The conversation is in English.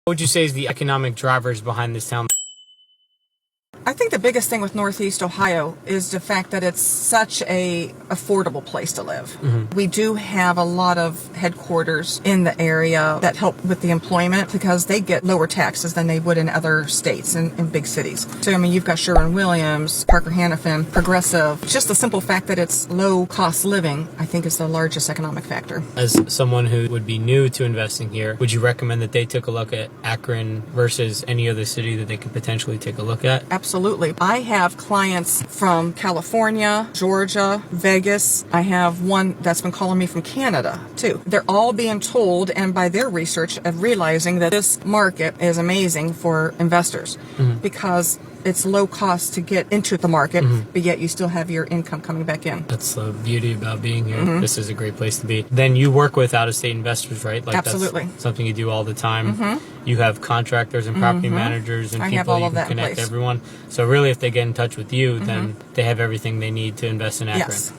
What would you say is the economic drivers behind this town? I think the biggest thing with Northeast Ohio is the fact that it's such a affordable place to live. We do have a lot of headquarters in the area that help with the employment because they get lower taxes than they would in other states and in big cities. So, I mean, you've got Sherwin-Williams, Parker-Hannifin, Progressive. Just the simple fact that it's low cost living, I think, is the largest economic factor. As someone who would be new to investing here, would you recommend that they took a look at Akron versus any other city that they could potentially take a look at? Absolutely. I have clients from California, Georgia, Vegas. I have one that's been calling me from Canada, too. They're all being told, and by their research, of realizing that this market is amazing for investors because it's low cost to get into the market, but yet you still have your income coming back in. That's the beauty about being here. This is a great place to be. Then you work with out-of-state investors, right? Like Absolutely. That's something you do all the time. You have contractors and property managers and I have people all you of can that in connect place. everyone. So really, if they get in touch with you, then they have everything they need to invest in Akron. Yes.